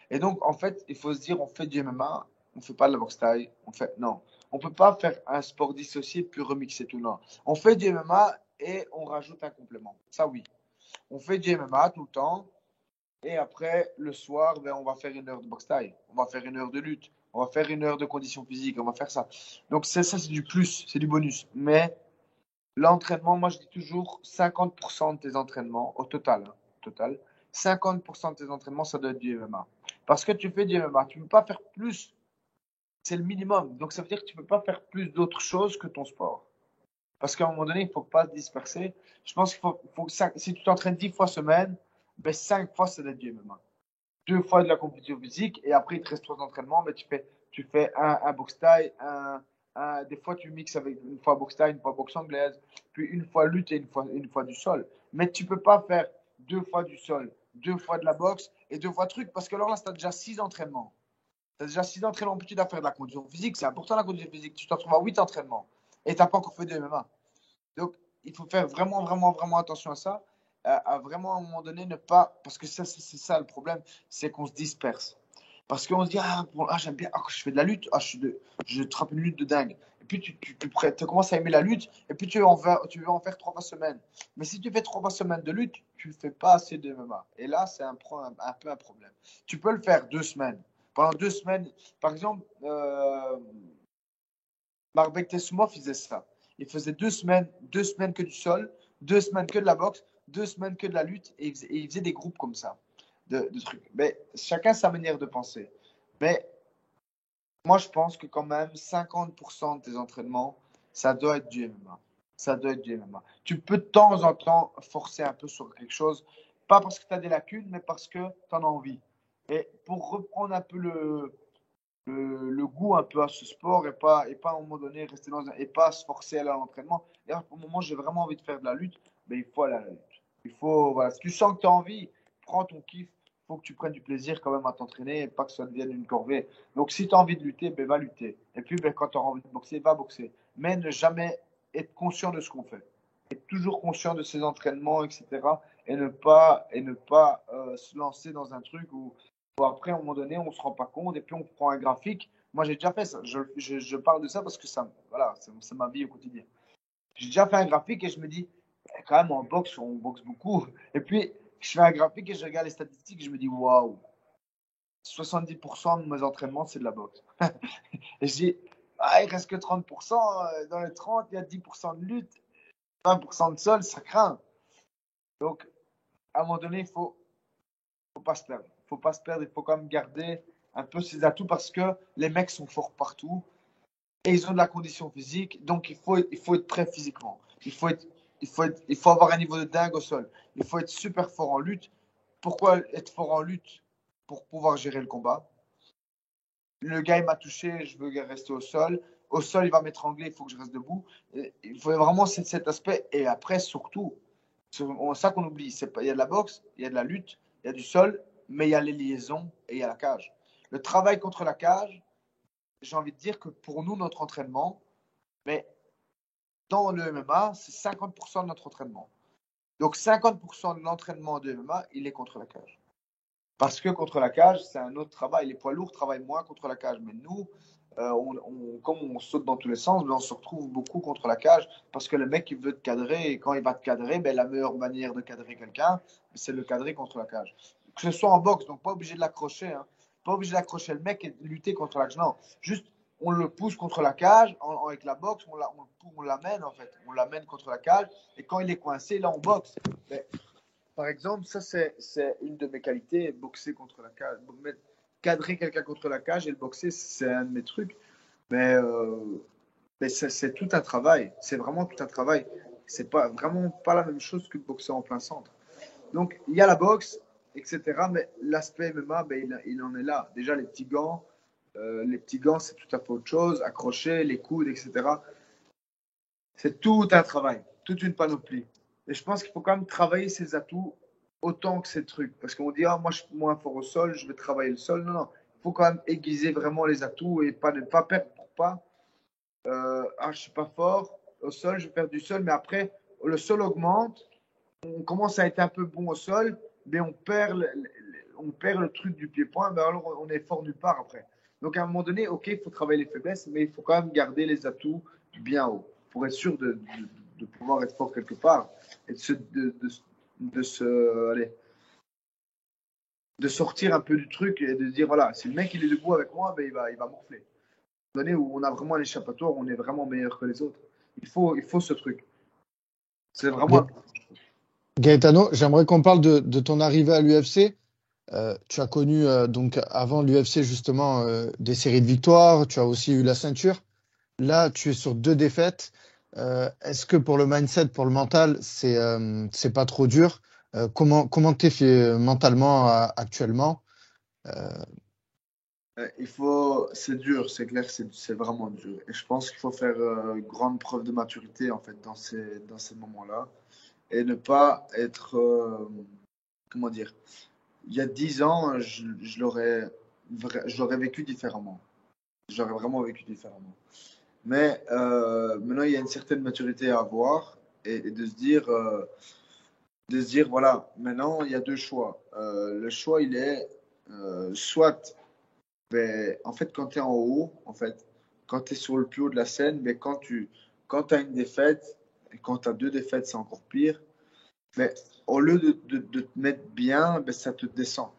Et donc, en fait, il faut se dire, on fait du MMA, on ne fait pas de la boxe taille. Non. On ne peut pas faire un sport dissocié puis remixer tout. Non. On fait du MMA et on rajoute un complément. Ça, oui. On fait du MMA tout le temps. Et après, le soir, ben, on va faire 1 heure de boxe taille. On va faire 1 heure de lutte. On va faire 1 heure de condition physique. On va faire ça. Donc, ça, c'est du plus, c'est du bonus. Mais l'entraînement, moi, je dis toujours 50% de tes entraînements, au total, hein, total, 50% de tes entraînements, ça doit être du MMA. Parce que tu fais du MMA, tu ne peux pas faire plus. C'est le minimum. Donc, ça veut dire que tu ne peux pas faire plus d'autres choses que ton sport. Parce qu'à un moment donné, il ne faut pas se disperser. Je pense qu'il faut si tu t'entraînes 10 fois semaine, ben 5 fois, ça doit être du MMA. 2 fois de la compétition physique et après, il te reste 3 entraînements. Mais tu fais un boxe taille, des fois, tu mixes avec une fois boxe taille, une fois boxe anglaise, puis une fois lutte et une fois du sol. Mais tu ne peux pas faire 2 fois du sol, 2 fois de la boxe et 2 fois truc parce que alors là, tu as déjà 6 entraînements. Tu as déjà 6 entraînements, puis tu dois faire de la condition physique. C'est important la condition physique. Tu te retrouves à 8 entraînements et tu n'as pas encore fait de MMA. Donc, il faut faire vraiment, vraiment, vraiment attention à ça. À vraiment, à un moment donné, ne pas. Parce que ça, c'est ça le problème, c'est qu'on se disperse. Parce qu'on se dit, ah, bon, ah j'aime bien, ah, je fais de la lutte, ah, je trappe une lutte de dingue. Et puis, tu commences à aimer la lutte, et puis tu veux en faire 3 fois semaine. Mais si tu fais 3 fois semaine de lutte, tu ne fais pas assez de MMA. Et là, c'est un peu un problème. Tu peux le faire 2 semaines. Pendant 2 semaines, par exemple, Marbek Tessouma faisait ça. Il faisait 2 semaines que du sol, 2 semaines que de la boxe, 2 semaines que de la lutte, et il faisait des groupes comme ça, de trucs. Mais chacun sa manière de penser. Mais moi, je pense que quand même, 50% de tes entraînements, ça doit être du MMA. Ça doit être du MMA. Tu peux de temps en temps forcer un peu sur quelque chose, pas parce que tu as des lacunes, mais parce que tu en as envie. Et pour reprendre un peu le goût un peu à ce sport et pas à un moment donné rester et pas se forcer à aller à l'entraînement. D'ailleurs, pour le moment, j'ai vraiment envie de faire de la lutte, mais il faut aller à la lutte. Il faut, voilà, si tu sens que tu as envie, prends ton kiff. Il faut que tu prennes du plaisir quand même à t'entraîner et pas que ça devienne une corvée. Donc, si tu as envie de lutter, ben, va lutter. Et puis, ben, quand tu auras envie de boxer, va boxer. Mais ne jamais être conscient de ce qu'on fait. Être toujours conscient de ses entraînements, etc. Et ne pas se lancer dans un truc où après, à un moment donné, on ne se rend pas compte et puis on prend un graphique. Moi, j'ai déjà fait ça. Je parle de ça parce que voilà, c'est ma vie au quotidien. J'ai déjà fait un graphique et je me dis, quand même, en boxe, on boxe beaucoup. Et puis, je fais un graphique et je regarde les statistiques et je me dis, waouh, 70% de mes entraînements, c'est de la boxe. Et je dis, ah, il reste que 30%. Dans les 30, il y a 10% de lutte, 20% de sol, ça craint. Donc, à un moment donné, il faut pas se perdre. Il faut pas se perdre, il faut quand même garder un peu ses atouts parce que les mecs sont forts partout et ils ont de la condition physique, donc il faut être prêt physiquement. Il faut avoir un niveau de dingue au sol. Il faut être super fort en lutte. Pourquoi être fort en lutte? Pour pouvoir gérer le combat. Le gars, il m'a touché, je veux rester au sol. Au sol, il va m'étrangler, il faut que je reste debout. Il faut vraiment cet aspect. Et après, surtout, c'est ça qu'on oublie. Il y a de la boxe, il y a de la lutte, il y a du sol, mais il y a les liaisons et il y a la cage. Le travail contre la cage, j'ai envie de dire que pour nous, notre entraînement, mais dans le MMA, c'est 50% de notre entraînement. Donc 50% de l'entraînement de MMA, il est contre la cage. Parce que contre la cage, c'est un autre travail. Les poids lourds travaillent moins contre la cage. Mais nous, comme on saute dans tous les sens, on se retrouve beaucoup contre la cage parce que le mec, il veut te cadrer. Et quand il va te cadrer, la meilleure manière de cadrer quelqu'un, c'est de le cadrer contre la cage. Que ce soit en boxe, donc pas obligé de l'accrocher. Hein. Pas obligé d'accrocher le mec et de lutter contre la cage. Non, juste on le pousse contre la cage avec la boxe, on l'amène en fait. On l'amène contre la cage. Et quand il est coincé, là, on boxe. Mais, par exemple, ça, c'est une de mes qualités, boxer contre la cage. Cadrer quelqu'un contre la cage et le boxer, c'est un de mes trucs. Mais c'est tout un travail. C'est vraiment tout un travail. C'est pas, vraiment pas la même chose que de boxer en plein centre. Donc, il y a la boxe, etc. Mais l'aspect MMA, il en est là. Déjà, les petits gants, c'est tout à fait autre chose. Accrocher, les coudes, etc. C'est tout un travail, toute une panoplie. Et je pense qu'il faut quand même travailler ses atouts autant que ses trucs. Parce qu'on dit, moi, je suis moins fort au sol, je vais travailler le sol. Non, non. Il faut quand même aiguiser vraiment les atouts et ne pas perdre pour pas. Je ne suis pas fort au sol, je vais perdre du sol. Mais après, le sol augmente. On commence à être un peu bon au sol, mais on perd le truc du pied-point. Alors, on est fort nulle part après. Donc, à un moment donné, OK, il faut travailler les faiblesses, mais il faut quand même garder les atouts bien haut pour être sûr de pouvoir être fort quelque part et de sortir un peu du truc et de dire voilà, si le mec il est debout avec moi, il va morfler. Donné où on a vraiment l'échappatoire, on est vraiment meilleur que les autres. Il faut ce truc. C'est vraiment. Gaetano, j'aimerais qu'on parle de ton arrivée à l'UFC. Tu as connu donc avant l'UFC justement des séries de victoires. Tu as aussi eu la ceinture. Là, tu es sur 2 défaites. Est-ce que pour le mindset, pour le mental, c'est pas trop dur? Comment t'es fait mentalement actuellement? Euh, C'est dur, c'est clair, c'est vraiment dur. Et je pense qu'il faut faire grande preuve de maturité en fait dans ces moments-là et ne pas être, comment dire, il y a 10 ans, je l'aurais vécu différemment. J'aurais vraiment vécu différemment. Mais maintenant, il y a une certaine maturité à avoir et de se dire, voilà, maintenant, il y a 2 choix. Le choix, il est soit, en fait, quand tu es en haut, en fait, quand tu es sur le plus haut de la scène, quand tu as une défaite, et quand tu as 2 défaites, c'est encore pire, mais au lieu de te mettre bien, ça te descend.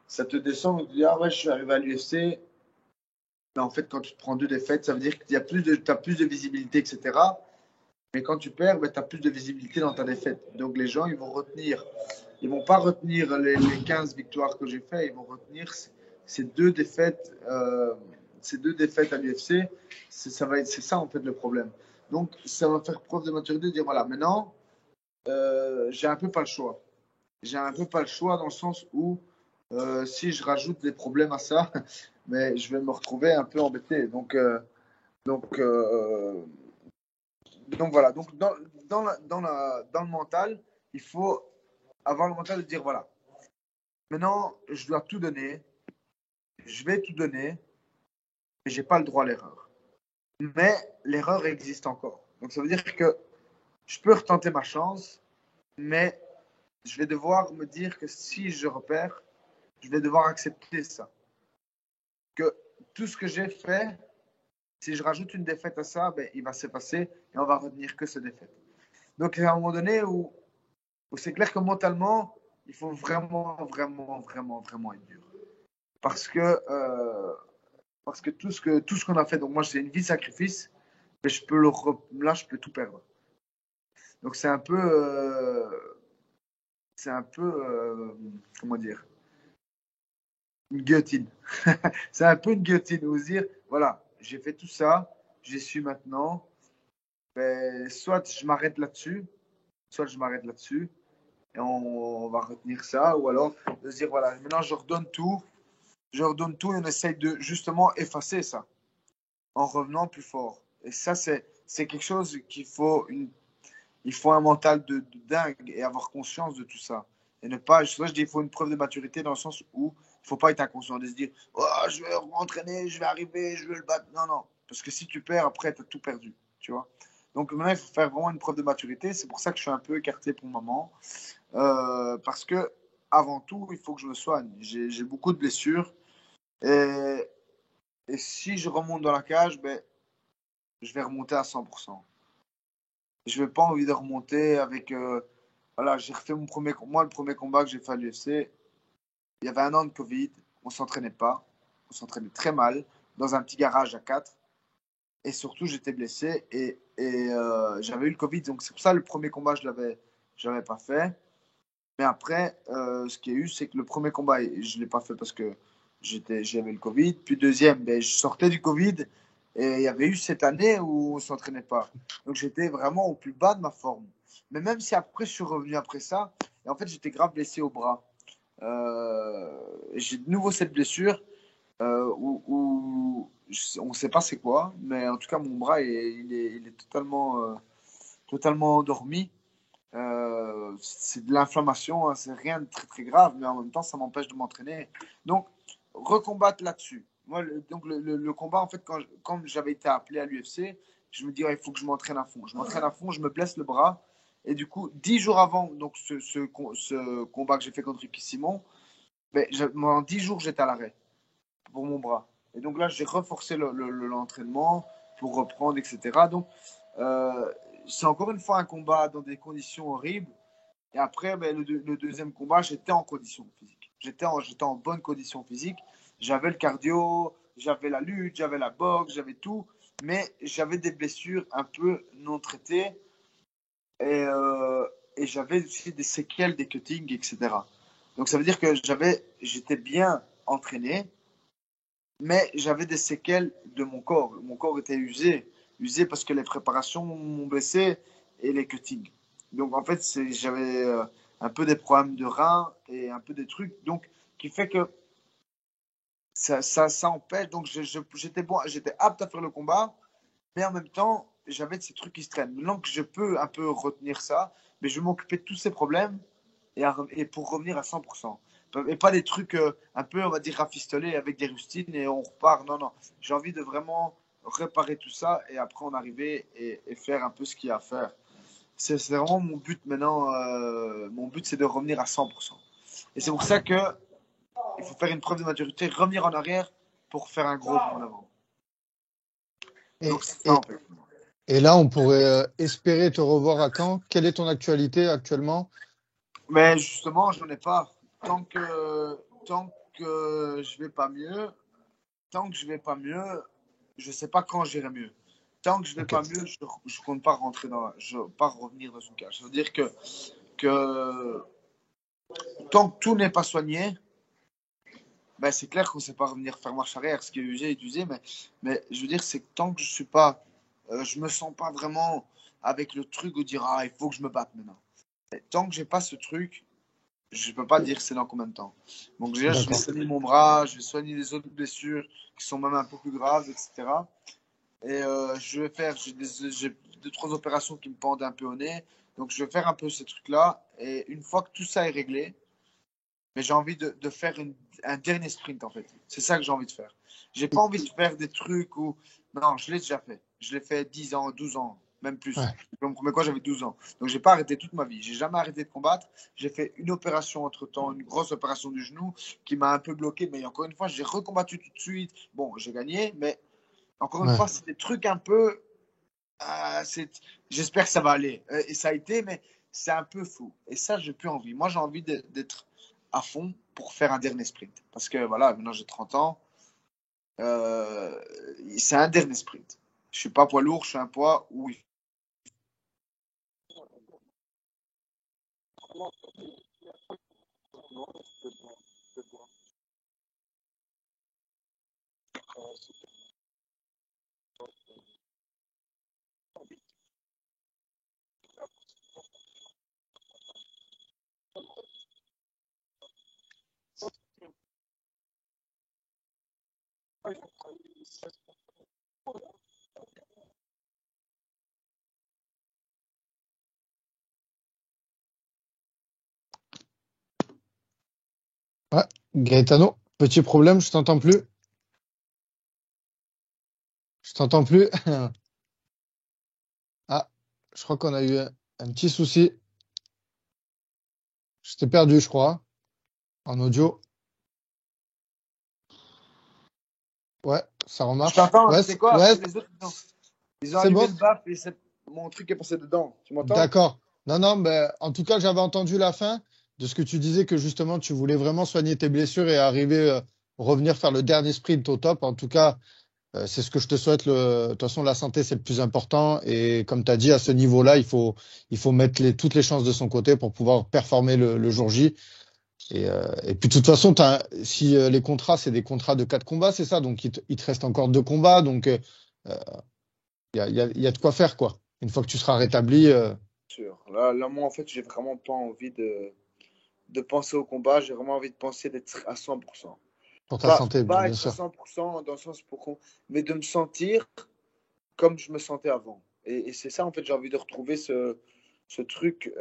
Ça te descend, tu te dis, ah ouais, je suis arrivé à l'UFC. Mais en fait, quand tu te prends 2 défaites, ça veut dire que tu as plus de visibilité, etc. Mais quand tu perds, tu as plus de visibilité dans ta défaite. Donc les gens, ils vont pas retenir les 15 victoires que j'ai fait, ils vont retenir ces 2 défaites, à l'UFC. C'est ça en fait le problème. Donc ça va faire preuve de maturité de dire voilà, maintenant, j'ai un peu pas le choix. J'ai un peu pas le choix dans le sens où si je rajoute des problèmes à ça, mais je vais me retrouver un peu embêté. Donc, euh, donc voilà. Donc dans le mental, il faut avoir le mental de dire voilà, maintenant je dois tout donner, je vais tout donner, et j'ai pas le droit à l'erreur. Mais l'erreur existe encore. Donc ça veut dire que je peux retenter ma chance, mais je vais devoir me dire que si je repère, je vais devoir accepter ça. Que tout ce que j'ai fait, si je rajoute une défaite à ça, il va s'effacer et on va retenir que cette défaite. Donc, il y a un moment donné où c'est clair que mentalement, il faut vraiment, vraiment, vraiment, vraiment être dur. Parce que tout ce qu'on a fait, donc moi, j'ai une vie de sacrifice, mais là, je peux tout perdre. Donc, comment dire, une guillotine. C'est un peu une guillotine, vous dire, voilà, j'ai fait tout ça, j'y suis maintenant, soit je m'arrête là-dessus, et on va retenir ça, ou alors de se dire, voilà, maintenant je redonne tout, et on essaye de justement effacer ça, en revenant plus fort. Et ça, c'est quelque chose il faut un mental de dingue et avoir conscience de tout ça. Et ne pas, je dis, il faut une preuve de maturité dans le sens où faut pas être inconscient de se dire oh, je vais m'entraîner, je vais arriver, je vais le battre. Non, non. Parce que si tu perds, après, tu as tout perdu. Tu vois. Donc maintenant, il faut faire vraiment une preuve de maturité. C'est pour ça que je suis un peu écarté pour le moment. Parce que avant tout, il faut que je me soigne. J'ai beaucoup de blessures. Et si je remonte dans la cage, ben, je vais remonter à 100%. Je n'ai pas envie de remonter avec. Voilà, j'ai refait moi, le premier combat que j'ai fait à l'UFC. Il y avait un an de Covid. On ne s'entraînait pas. On s'entraînait très mal dans un petit garage à 4. Et surtout, j'étais blessé et j'avais eu le Covid. Donc, c'est pour ça le premier combat, je l'avais pas fait. Mais après, ce qu'il y a eu, c'est que le premier combat, je ne l'ai pas fait parce que j'avais le Covid. Puis deuxième, ben, je sortais du Covid et il y avait eu cette année où on ne s'entraînait pas. Donc j'étais vraiment au plus bas de ma forme. Mais même si après, je suis revenu après ça, et en fait, j'étais grave blessé au bras. J'ai de nouveau cette blessure où on ne sait pas c'est quoi, mais en tout cas, mon bras, il est totalement endormi. C'est de l'inflammation, hein, c'est rien de très très grave, mais en même temps, ça m'empêche de m'entraîner. Donc, recombattre là-dessus. Moi, le combat, en fait, quand j'avais été appelé à l'UFC, je me dis, ouais, il faut que je m'entraîne à fond. Je m'entraîne à fond, je me blesse le bras. Et du coup, 10 jours avant donc, ce combat que j'ai fait contre Ricky Simon, ben, en 10 jours, j'étais à l'arrêt pour mon bras. Et donc là, j'ai reforcé l'entraînement pour reprendre, etc. Donc, c'est encore une fois un combat dans des conditions horribles. Et après, ben, le deuxième combat, j'étais en condition physique. J'étais en bonne condition physique. J'avais le cardio, j'avais la lutte, j'avais la boxe, j'avais tout. Mais j'avais des blessures un peu non traitées. Et, euh, et j'avais aussi des séquelles, des cuttings, etc. Donc ça veut dire que j'étais bien entraîné, mais j'avais des séquelles de mon corps. Mon corps était usé parce que les préparations m'ont blessé et les cuttings. Donc en fait, j'avais un peu des problèmes de reins et un peu des trucs, donc qui fait que ça empêche. Donc j'étais bon, j'étais apte à faire le combat, mais en même temps, j'avais ces trucs qui se traînent. Maintenant que je peux un peu retenir ça, mais je vais m'occuper de tous ces problèmes et pour revenir à 100%. Et pas des trucs un peu, on va dire, rafistolés avec des rustines et on repart. Non, non. J'ai envie de vraiment réparer tout ça et après en arriver et faire un peu ce qu'il y a à faire. C'est vraiment mon but maintenant. Mon but, c'est de revenir à 100%. Et c'est pour ça que il faut faire une preuve de maturité, revenir en arrière pour faire un gros bond en avant. Et, Donc, c'est ça et, en fait. et là, on pourrait espérer te revoir à quand? Quelle est ton actualité actuellement? Mais justement, j'en ai pas. Tant que je vais pas mieux, tant que je vais pas mieux, je sais pas quand j'irai mieux. Tant que je vais Ok. pas mieux, je compte pas je pas revenir dans une cage. Ça veut dire que tant que tout n'est pas soigné, ben c'est clair qu'on ne sait pas revenir faire marche arrière. Ce qui est usé est usé, mais je veux dire, c'est que tant que je suis pas, je me sens pas vraiment avec le truc de dire ah il faut que je me batte maintenant. Et tant que j'ai pas ce truc, je peux pas dire c'est dans combien de temps. Donc déjà, je vais D'accord. soigner mon bras, je vais soigner les autres blessures qui sont même un peu plus graves, etc. Et je vais faire, j'ai deux, trois opérations qui me pendent un peu au nez. Donc je vais faire un peu ces trucs-là. Et une fois que tout ça est réglé, mais j'ai envie de faire un dernier sprint en fait. C'est ça que j'ai envie de faire. J'ai pas envie de faire des trucs où. Non, je l'ai déjà fait. Je l'ai fait 10 ans, 12 ans, même plus. Ouais. Mon premier quoi, j'avais 12 ans. Donc j'ai pas arrêté toute ma vie. J'ai jamais arrêté de combattre. J'ai fait une opération entre temps, une grosse opération du genou qui m'a un peu bloqué. Mais encore une fois, j'ai recombattu tout de suite. Bon, j'ai gagné, mais encore une Ouais. fois, c'est des trucs un peu. J'espère que ça va aller. Et ça a été, mais c'est un peu fou. Et ça, j'ai plus envie. Moi, j'ai envie d'être à fond pour faire un dernier sprint. Parce que voilà, maintenant j'ai 30 ans. Euh, c'est un dernier sprint. Je suis pas poids lourd, je suis un poids où il Ouais. Gaetano? Petit problème, je t'entends plus. Je t'entends plus. Ah, je crois qu'on a eu un petit souci. Je t'ai perdu, je crois, en audio. Ouais, ça Je remarche. t'entends, Ouais, tu sais quoi? ouais, Les autres, ils ont c'est allumé bon. le baf et mon truc est passé dedans. Tu m'entends? D'accord. Non, non, mais en tout cas, j'avais entendu la fin de ce que tu disais que justement, tu voulais vraiment soigner tes blessures et arriver, revenir faire le dernier sprint au top. En tout cas, c'est ce que je te souhaite. De toute façon, la santé, c'est le plus important. Et comme tu as dit, à ce niveau-là, il faut mettre toutes les chances de son côté pour pouvoir performer le jour J. Et puis, de toute façon, si les contrats, c'est des contrats de 4 combats, c'est ça. Donc, il te reste encore 2 combats. Donc, il y a de quoi faire, quoi. Une fois que tu seras rétabli. Sûr. Là, moi, en fait, j'ai vraiment pas envie de penser au combat. J'ai vraiment envie de penser d'être à 100%. Pour ta Pas, santé, pas bien être à sûr. 100% dans le sens mais de me sentir comme je me sentais avant. Et c'est ça, en fait, j'ai envie de retrouver ce truc.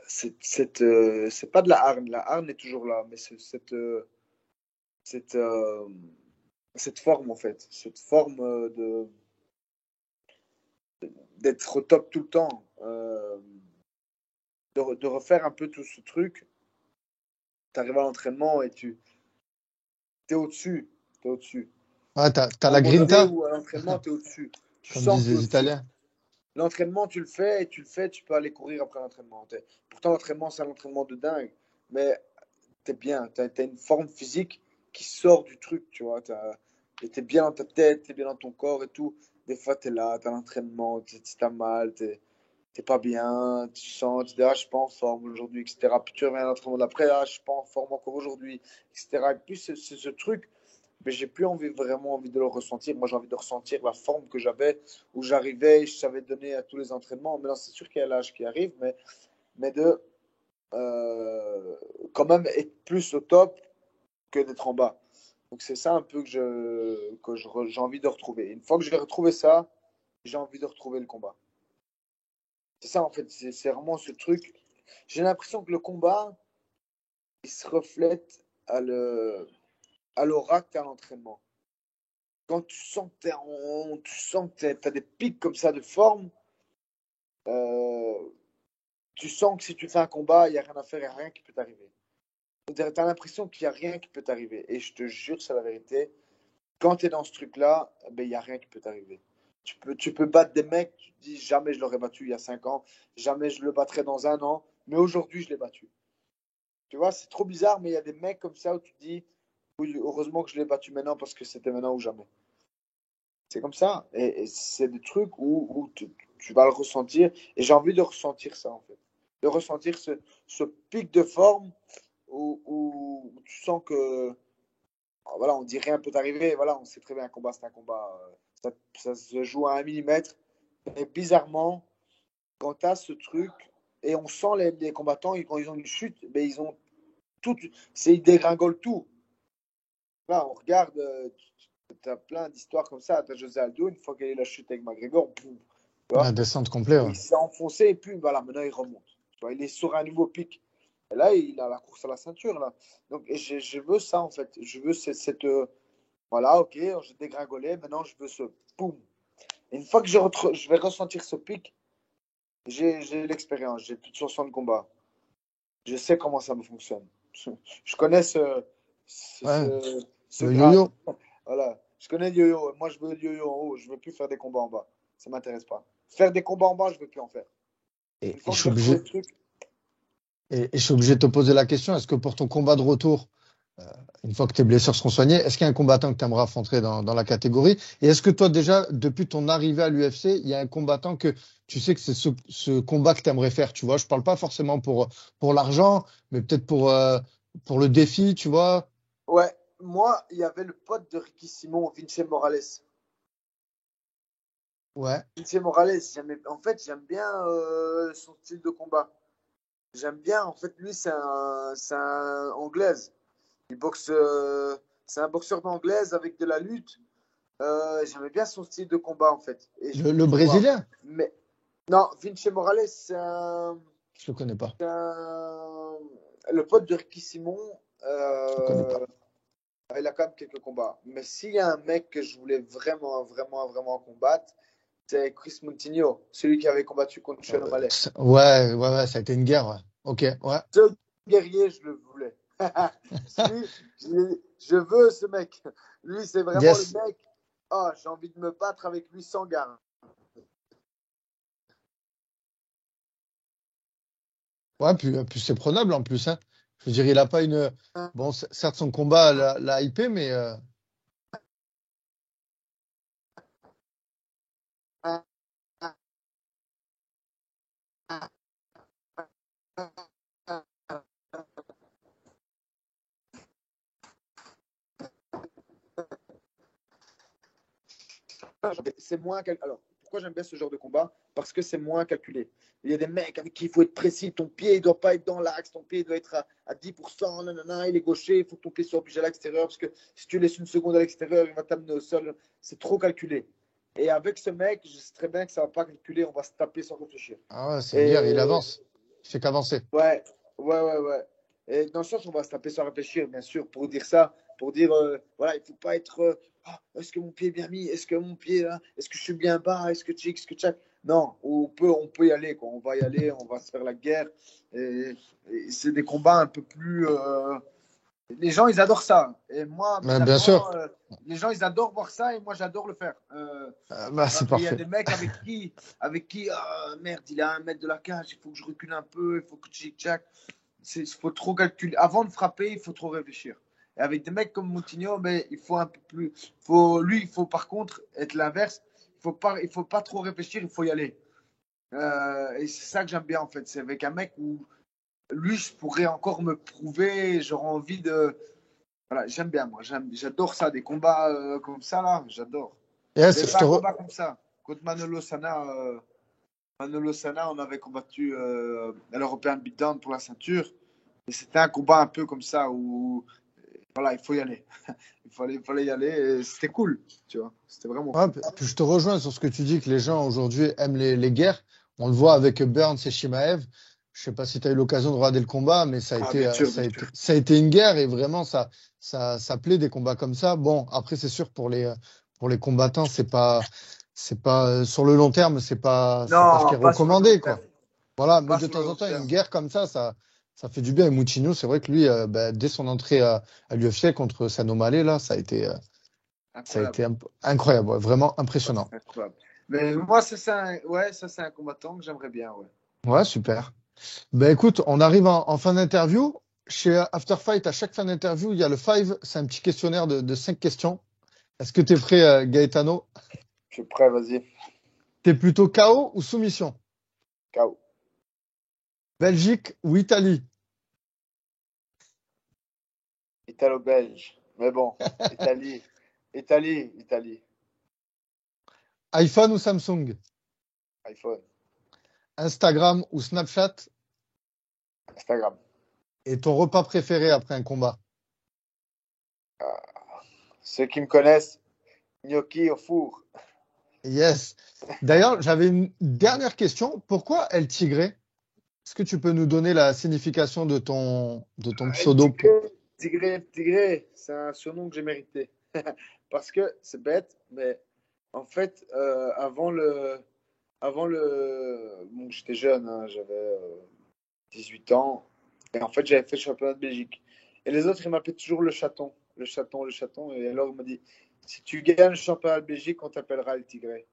C'est pas de la hargne. La hargne est toujours là, mais cette, euh, cette forme, en fait. Cette forme d'être au top tout le temps. De refaire un peu tout ce truc. Tu arrives à l'entraînement et tu es au-dessus. T'es au-dessus. Ouais, t'as À un la moment donné grinta, où à l'entraînement, tu es au-dessus. Tu comme sens que disent tu es les au-dessus. Italiens. L'entraînement, tu le fais et tu le fais, tu peux aller courir après l'entraînement. Pourtant, l'entraînement, c'est un entraînement de dingue. Mais tu es bien. Tu as une forme physique qui sort du truc, tu vois. Tu es bien dans ta tête, tu es bien dans ton corps et tout. Des fois, tu es là, tu as l'entraînement, tu as mal, t'es pas bien, tu sens, tu dis, ah, je suis pas en forme aujourd'hui, etc. Puis tu reviens à l'entraînement d'après, ah, je suis pas en forme encore aujourd'hui, etc. Et puis c'est ce truc, mais j'ai plus vraiment envie de le ressentir. Moi, j'ai envie de ressentir la forme que j'avais, où j'arrivais, je savais donner à tous les entraînements. Maintenant, c'est sûr qu'il y a l'âge qui arrive, mais de euh, quand même être plus au top que d'être en bas. Donc c'est ça un peu j'ai envie de retrouver. Une fois que je vais retrouver ça, j'ai envie de retrouver le combat. C'est ça, en fait, c'est vraiment ce truc. J'ai l'impression que le combat, il se reflète à l'aura que tu as à l'entraînement. Quand tu sens que tu as des pics comme ça de forme, euh, tu sens que si tu fais un combat, il n'y a rien à faire, il n'y a rien qui peut t'arriver. Tu as l'impression qu'il n'y a rien qui peut t'arriver. Et je te jure, c'est la vérité. Quand tu es dans ce truc-là, ben, il n'y a rien qui peut t'arriver. Tu peux battre des mecs, tu te dis jamais je l'aurais battu il y a 5 ans, jamais je le battrai dans un an, mais aujourd'hui je l'ai battu. Tu vois, c'est trop bizarre, mais il y a des mecs comme ça où tu te dis, oui, heureusement que je l'ai battu maintenant parce que c'était maintenant ou jamais. C'est comme ça. Et c'est des trucs où tu vas le ressentir. Et j'ai envie de ressentir ça, en fait. De ressentir ce pic de forme où tu sens que, voilà, on dit rien peut arriver. Voilà, on sait très bien un combat, c'est un combat. Ça se joue à 1 millimètre. Mais bizarrement, quand tu as ce truc, et on sent les combattants, quand ils ont une chute, ben, ils ont tout, ils dégringolent tout. Là, on regarde, tu as plein d'histoires comme ça. Tu as José Aldo, une fois qu'il a eu la chute avec McGregor, boum, tu La vois, descente complète, ouais. il s'est enfoncé et puis voilà, maintenant il remonte. Tu vois, il est sur un nouveau pic. Et là, il a la course à la ceinture. Là. Donc, et je veux ça en fait. Je veux voilà, ok, j'ai dégringolé, maintenant je veux ce boum. Et une fois que je vais ressentir ce pic, j'ai l'expérience, j'ai plus de 60 combats. Je sais comment ça me fonctionne. Je connais ce, Ouais, ce, ce le grade. yo-yo. Voilà. Je connais le yo-yo. Moi, je veux le yo-yo en haut. Je veux plus faire des combats en bas. Ça m'intéresse pas. Faire des combats en bas, je veux plus en faire. Et, Une et fois je que suis j'ai retrouvé obligé, le truc, et je suis obligé de te poser la question, est-ce que pour ton combat de retour, euh, une fois que tes blessures seront soignées, est-ce qu'il y a un combattant que tu aimerais affronter dans la catégorie? Et est-ce que toi, déjà, depuis ton arrivée à l'UFC, il y a un combattant que tu sais que c'est ce combat que tu aimerais faire, tu vois? Je parle pas forcément pour l'argent, mais peut-être pour le défi, tu vois? ouais. Moi, il y avait le pote de Ricky Simon, Vince Morales. Ouais. Vince Morales, en fait, j'aime bien son style de combat. J'aime bien, en fait, lui, c'est un anglaise. Il boxe, c'est un boxeur d'anglaise avec de la lutte. J'aimais bien son style de combat, en fait. Et je me Le dis, waouh. Brésilien? Mais non, Vince Morales, Je le connais pas. le pote de Ricky Simon. Je connais pas. Il a quand même quelques combats. Mais s'il y a un mec que je voulais vraiment, vraiment, vraiment combattre, c'est Chris Moutinho, celui qui avait combattu contre Sean O'Malley. Ouais, ça a été une guerre, ouais. Ok, ouais. Ce guerrier, je le voulais. Je veux ce mec. Lui, c'est vraiment Yes. le mec. Oh, j'ai envie de me battre avec lui sans garde. Ouais, puis c'est prenable en plus, hein. Je veux dire, il a pas une. Bon, certes, son combat l'a hypé, mais C'est moins Alors, pourquoi j'aime bien ce genre de combat? Parce que c'est moins calculé. Il y a des mecs avec qui il faut être précis. Ton pied ne doit pas être dans l'axe. Ton pied doit être à 10%. Nanana, il est gaucher. Il faut que ton pied soit obligé à l'extérieur. Parce que si tu laisses une seconde à l'extérieur, il va t'amener au sol. C'est trop calculé. Et avec ce mec, je sais très bien que ça ne va pas calculer. On va se taper sans réfléchir. ah ouais, c'est une guerre, il Et avance. Il fait qu'avancer. ouais, ouais. Et dans le sens, on va se taper sans réfléchir, bien sûr, pour dire ça, pour dire, voilà, il ne faut pas être, ah, est-ce que mon pied est bien mis, est-ce que mon pied, là, est-ce que je suis bien bas, est-ce que tchic, est-ce que tchac. Non, on peut y aller, quoi. On va y aller, on va se faire la guerre. Et c'est des combats un peu plus. Les gens, ils adorent ça. Et moi, Mais bien sûr. bizarrement, les gens, ils adorent voir ça et moi, j'adore le faire. Bah, c'est Parce qu'il y a parfait. des mecs avec qui merde, il est à 1 mètre de la cage, il faut que je recule un peu, il faut que tchic-tchac. Il faut trop calculer. Avant de frapper, il faut trop réfléchir. Et avec des mecs comme Moutinho, ben, il faut un peu plus. Lui, il faut par contre être l'inverse. Il faut pas trop réfléchir, il faut y aller. Et c'est ça que j'aime bien en fait. C'est avec un mec où lui, je pourrais encore me prouver. J'aurais envie de. Voilà, j'aime bien moi. J'adore ça, des combats comme ça là. J'adore. Yes, J'avais fait un combat comme ça contre Manolo Sana. Manolo Sana, on avait combattu à l'European Beatdown pour la ceinture. Et c'était un combat un peu comme ça où voilà, il faut y aller. il fallait y aller. Et c'était cool, tu vois. C'était vraiment ouais, cool. puis je te rejoins sur ce que tu dis que les gens aujourd'hui aiment les guerres. On le voit avec Burns et Shimaev. Je sais pas si tu as eu l'occasion de regarder le combat, mais ça a Ah, été, bien sûr, bien sûr. ça a été une guerre et vraiment ça plaît des combats comme ça. Bon, après c'est sûr pour les combattants, c'est pas sur le long terme, c'est pas ce qui Non, est pas sur le long recommandé terme. quoi. Voilà, mais Pas de sur le temps en long temps une terme. guerre comme ça fait du bien. Et Moutinho, c'est vrai que lui, dès son entrée à l'UFC contre Sanomalé là, ça a Incroyable. été incroyable, ouais, vraiment impressionnant. Incroyable. Mais moi, ça, c'est un combattant que j'aimerais bien, ouais. Ouais, super. Ben écoute, on arrive en fin d'interview. Chez After Fight, à chaque fin d'interview, il y a le five. C'est un petit questionnaire de 5 questions. Est-ce que tu es prêt, Gaetano? Je suis prêt, vas-y. T'es plutôt KO ou soumission? KO. Belgique ou Italie? Italo-belge. Mais bon, Italie. Italie. iPhone ou Samsung? iPhone. Instagram ou Snapchat? Instagram. Et ton repas préféré après un combat? Ceux qui me connaissent, gnocchi au four. Yes. D'ailleurs, j'avais une dernière question. Pourquoi El Tigre? Est-ce que tu peux nous donner la signification de ton pseudo? Tigré, c'est un surnom que j'ai mérité. Parce que c'est bête, mais en fait, bon, j'étais jeune, hein, j'avais 18 ans, et en fait, j'avais fait le championnat de Belgique. Et les autres, ils m'appelaient toujours le chaton. Et alors, ils m'ont dit, si tu gagnes le championnat de Belgique, on t'appellera le Tigré.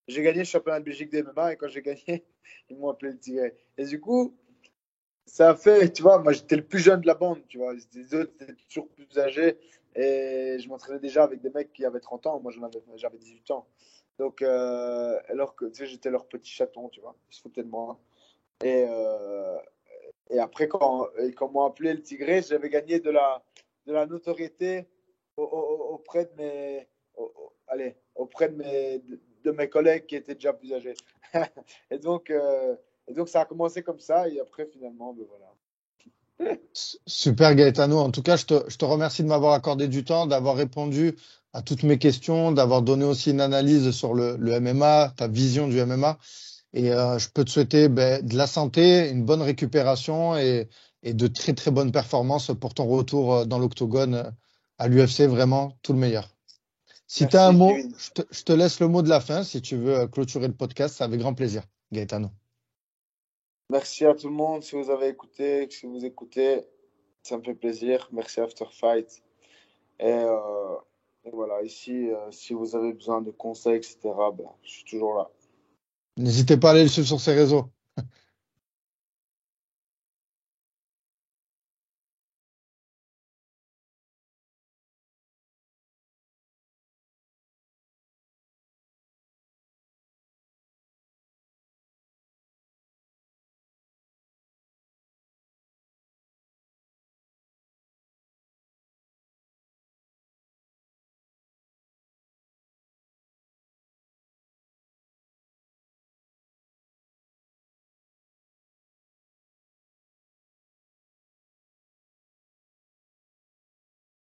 J'ai gagné le championnat de Belgique de MMA, et quand j'ai gagné, ils m'ont appelé le Tigré. Et du coup, ça a fait, tu vois, moi j'étais le plus jeune de la bande, tu vois. Les autres étaient toujours plus âgés et je m'entraînais déjà avec des mecs qui avaient 30 ans. Moi j'avais 18 ans. Donc, alors que tu sais, j'étais leur petit chaton, tu vois. Ils se foutaient de moi. Et, euh, et après, quand m'ont appelé le Tigré, j'avais gagné de la notoriété auprès de mes collègues qui étaient déjà plus âgés. Et donc, ça a commencé comme ça. Et après, finalement, ben voilà. Super Gaetano. En tout cas, je te remercie de m'avoir accordé du temps, d'avoir répondu à toutes mes questions, d'avoir donné aussi une analyse sur le MMA, ta vision du MMA. Et je peux te souhaiter ben, de la santé, une bonne récupération et et de très très bonnes performances pour ton retour dans l'octogone à l'UFC. Vraiment, tout le meilleur. Si tu as un Merci, mot, Kevin. je te laisse le mot de la fin. Si tu veux clôturer le podcast, c'est avec grand plaisir, Gaetano. Merci à tout le monde. Si vous avez écouté, si vous écoutez, ça me fait plaisir. Merci After Fight. Et voilà, ici, si vous avez besoin de conseils, etc., ben, je suis toujours là. N'hésitez pas à aller le suivre sur ses réseaux.